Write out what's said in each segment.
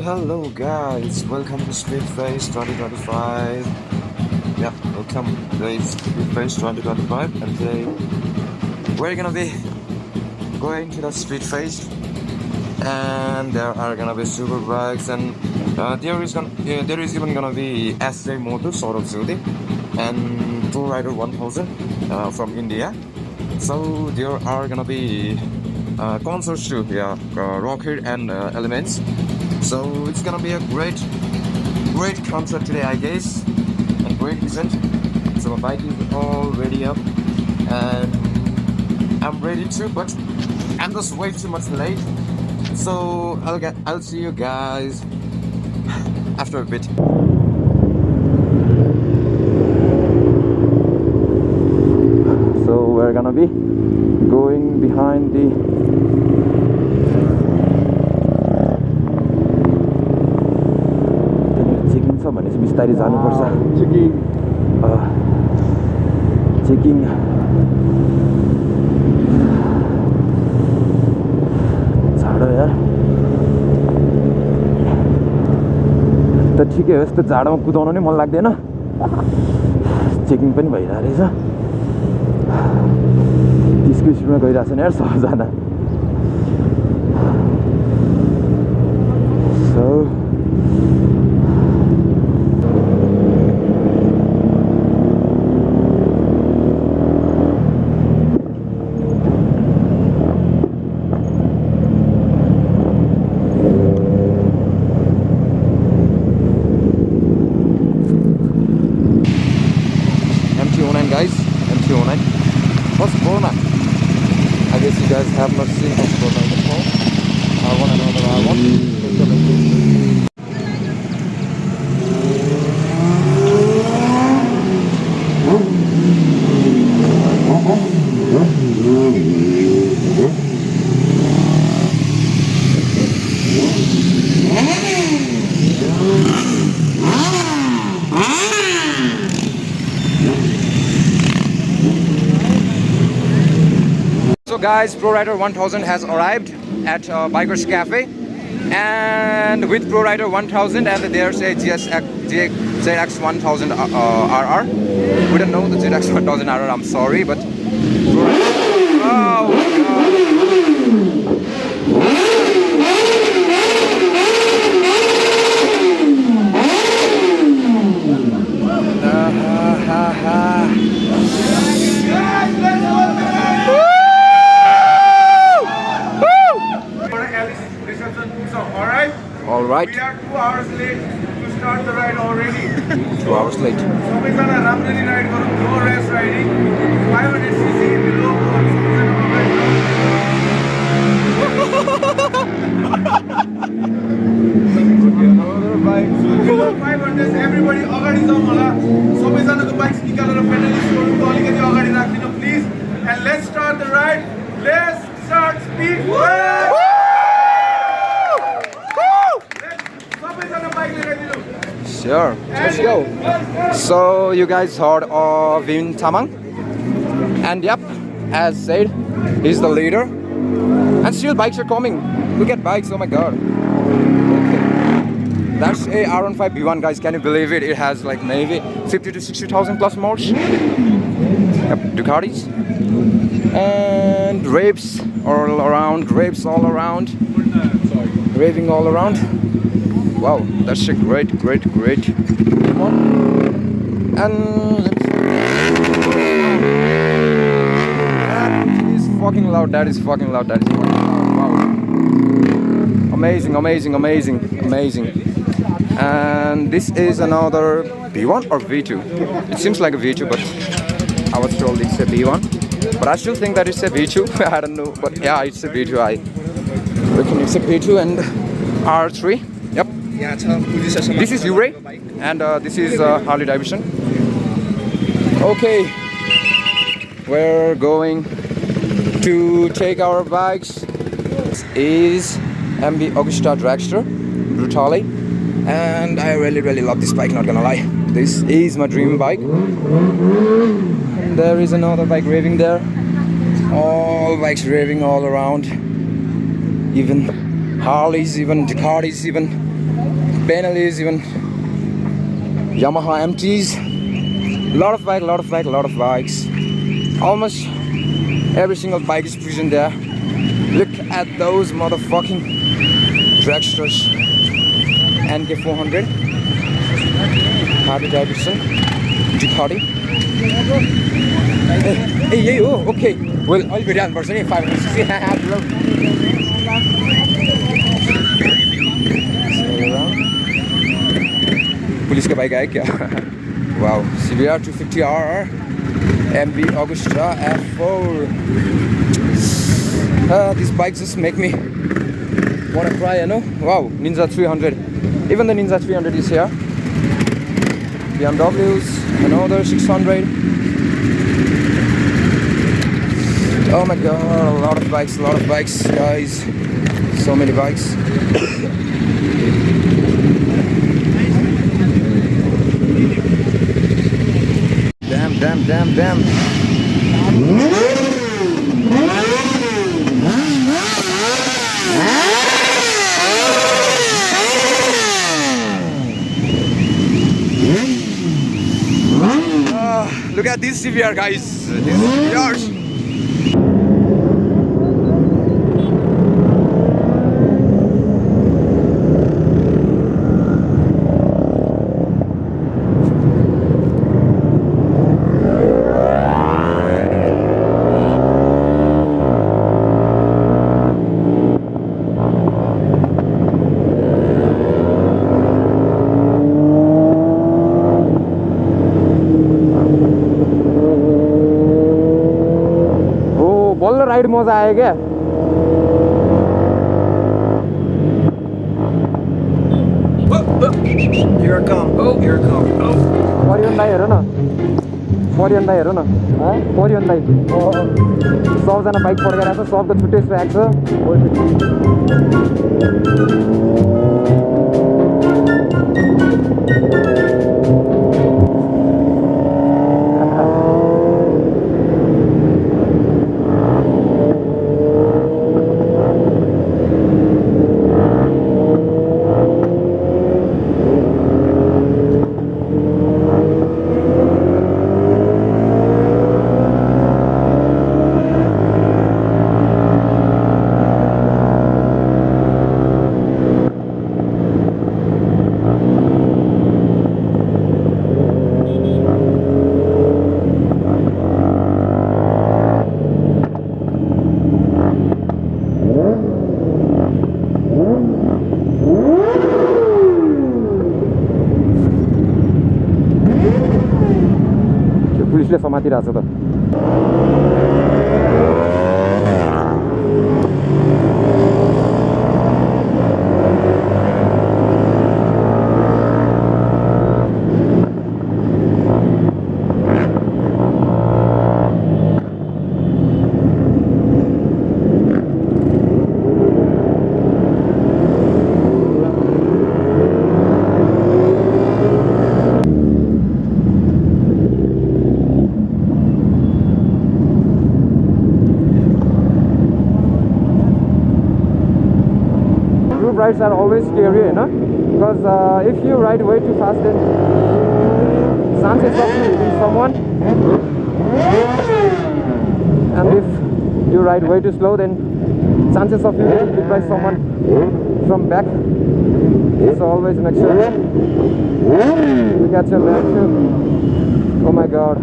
Hello guys, welcome to Speedfest 2025. Yeah, welcome to Speedfest 2025, and today we're gonna be going to the Speedfest, and there are gonna be superbikes, and there is even gonna be Moto, Saurabh Jyoti, and PRORIDER1000 from India. So there are gonna be concerts too, Rockhead and Elements. So it's gonna be a great concert today, I guess, and great event. So my bike is all ready up, and I'm ready too, but I'm just way too much late. So I'll see you guys after a bit. So we're gonna be going behind the भनेपछि बिस्तारै जानुपर्छ checking जाडो यार त ठिकै हो यस्तो जाडोमा कुदाउनु नि मन लाग्दैन चेकिङ पनि भइरहेको रहेछ 30 को स्पिडमा गइरहेछ नि यार सबजना guys, MT09. What's Corona? I guess you guys have not seen what's Corona before. R1 and another R1. So guys, PRORIDER1000 has arrived at Bikers Cafe, and with PRORIDER1000 and there's a ZX1000 RR. We don't know the ZX1000 RR, I'm sorry, but oh my god. Alright. We are 2 hours late to start the ride already. 2 hours late. So we are gonna rapidly ride, no race riding. 500cc below. Another bike. So below 500, everybody agadi jaऊ होला. सबैजनाको bikes निकालेर पेडलिस्ट गर्नुको अलिकति अगाडि राखिदिनु please. And let's start the ride. Let's start speed. Sure, let's go. So you guys heard of Vin Tamang, and yep, as said, he's the leader. And still bikes are coming. Look at bikes, oh my god. Okay. That's a R15 B1, guys. Can you believe it? It has like maybe 50 to 60,000 plus mods. Yep, Ducatis and grapes all around, raving all around. Wow, that's a great one. And that is fucking loud. Wow. Amazing. And this is another B1 or V2. It seems like a V2, but I was told it's a B1. But I still think that it's a V2. I don't know, but yeah, it's a V2. I reckon it's a V2 and R3. Yep. This is Uray, and this is Harley Davidson. Okay, we're going to take our bikes. This is MB Agusta Dragster, brutally, and I really love this bike. Not gonna lie, this is my dream bike. And there is another bike raving there. All bikes raving all around. Even Harleys, even Ducatis, even Benellis, even Yamaha MTs. Lot of bikes. Almost every single bike is present there. Look at those motherfucking dragsters. NK400, Harley Davidson, Ducati. Hey, oh, okay. Well, I'll be done. Person, 560. Police का bike है क्या? Wow, CBR 250R, MB Agusta F4. These bikes just make me wanna cry, you know? Wow, Ninja 300. Even the Ninja 300 is here. BMWs, another 600. Oh my god, a lot of bikes, guys. So many bikes. Damn. Look at this CBR, guys. This CBRs. Ride मजा आयो क्या Here I come. परियन दाइ हेर न परियन दाइ सबजना bike पड्काएर छ सबको छुट्टै ट्र्याक छ पुलिसले समातिरहेको छ त rides are always scary, you know, because if you ride way too fast, then chances of you hitting someone, and if you ride way too slow, then chances of you getting hit by someone from back is always an extra. Look at your left too. Oh my god.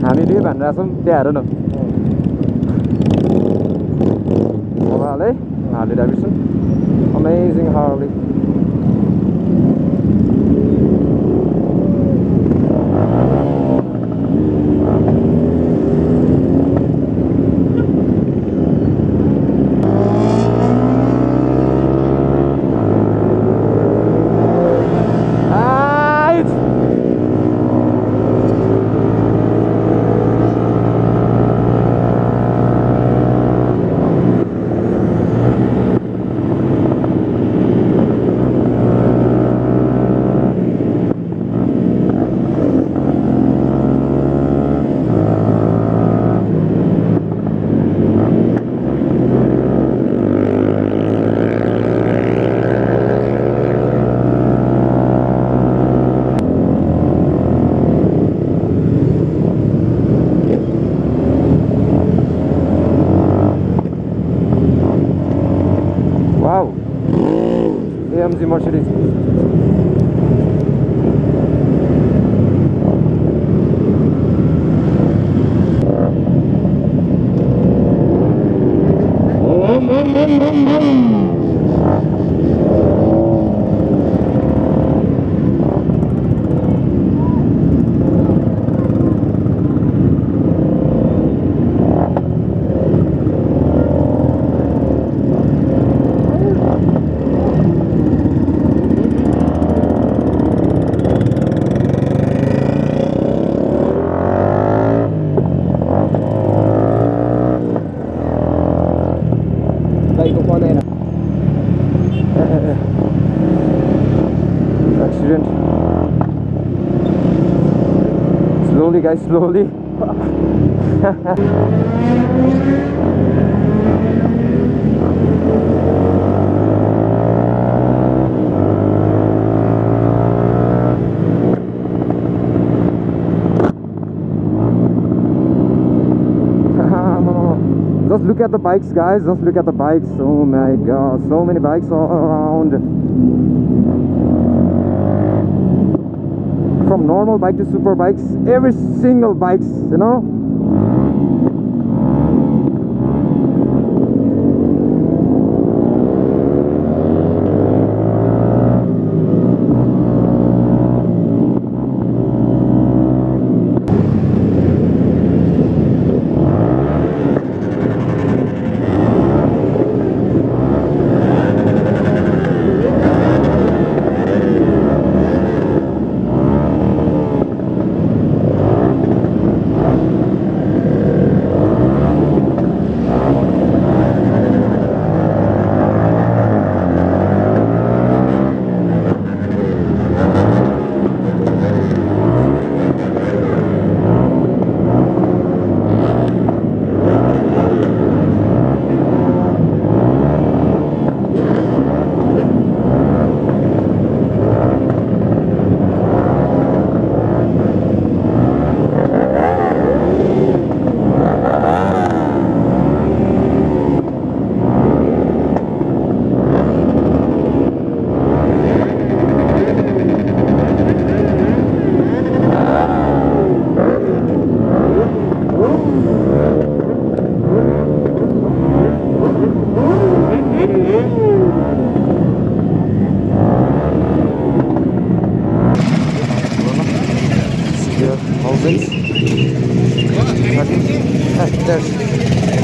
हामीले भनेर छौँ त्यहाँ हेर न Harley Davidson, amazing Harley. Wow. AMG Mercedes. Accident. Slowly guys, slowly. Just look at the bikes guys, just look at the bikes. Oh my god, so many bikes all around. From normal bike to super bikes, every single bikes, you know.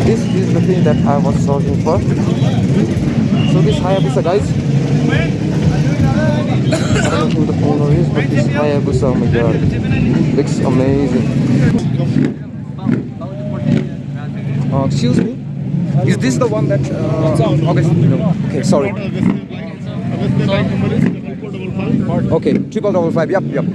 This is the thing that I was searching for. So this Hayabusa guys, I don't know who the owner is, but this Hayabusa, oh my god, looks amazing. Excuse me, is this the one that August? No. Okay, sorry. Okay, 5555. Yep.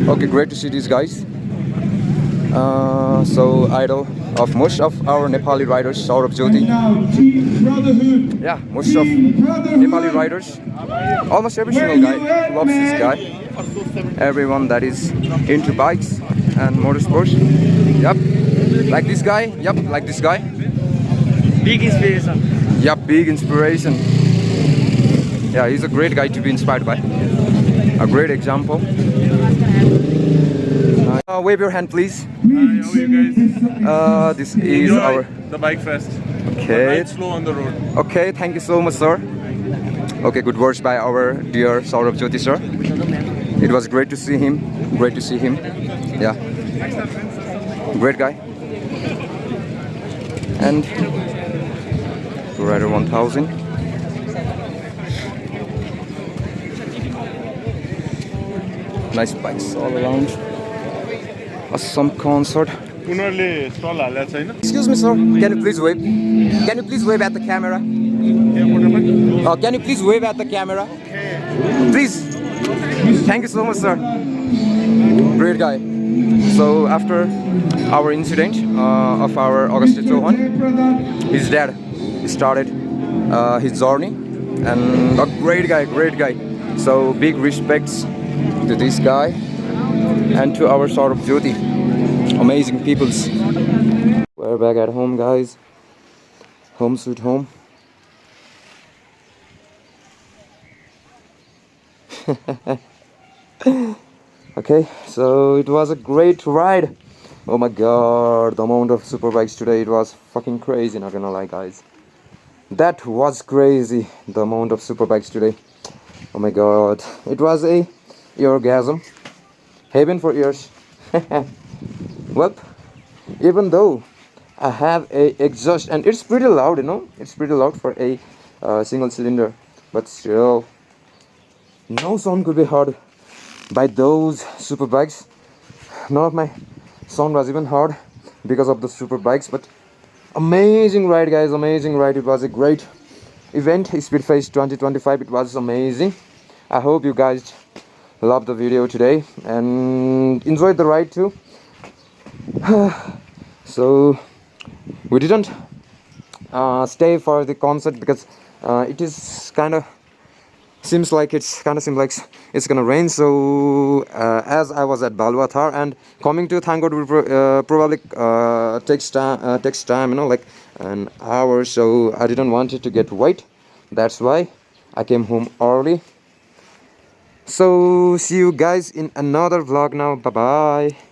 Okay, great to see these guys. So idol of most of our Nepali riders, Saurabh Jyoti. Yeah, most of Nepali riders, almost every single guy loves this guy. Everyone that is into bikes and motorsports. Yep, like this guy. Yep, like this guy. Big inspiration. Yep, big inspiration. Yeah, he's a great guy to be inspired by. A great example. Wave your hand, please. How are you guys? This is our the bike fest. okay. Ride slow on the road. Okay, thank you so much, sir. Okay, good words by our dear Saurabh Jyoti, sir. It was great to see him. Great to see him. Yeah, great guy. And PRORIDER1000. Nice bikes all around. Awesome concert. Excuse me, sir. Can you please wave? Can you please wave at the camera? Can you please wave at the camera? Please. Thank you so much, sir. Great guy. So after our incident of our August 200, his dad started his journey, and a great guy. So big respects to this guy and to our Saurabh Jyoti. Amazing peoples. We're back at home, guys. Home sweet home. Okay, so it was a great ride. Oh my god, the amount of superbikes today, it was fucking crazy, not gonna lie guys. That was crazy, the amount of superbikes today. Oh my god, it was a orgasm. Heaven for ears. Well, even though I have a exhaust and it's pretty loud, you know, it's pretty loud for a single cylinder, but still no sound could be heard by those superbikes. None of my sound was even heard because of the superbikes. But amazing ride guys, amazing ride. It was a great event, Speedfest 2025. It was amazing. I hope you guys loved the video today and enjoyed the ride too. So we didn't stay for the concert because it is kind of seems like it's gonna rain. So as I was at Baluwatar and coming to Thangood will probably takes time, you know, like an hour. So I didn't want it to get wet. That's why I came home early. So see you guys in another vlog now. Bye bye.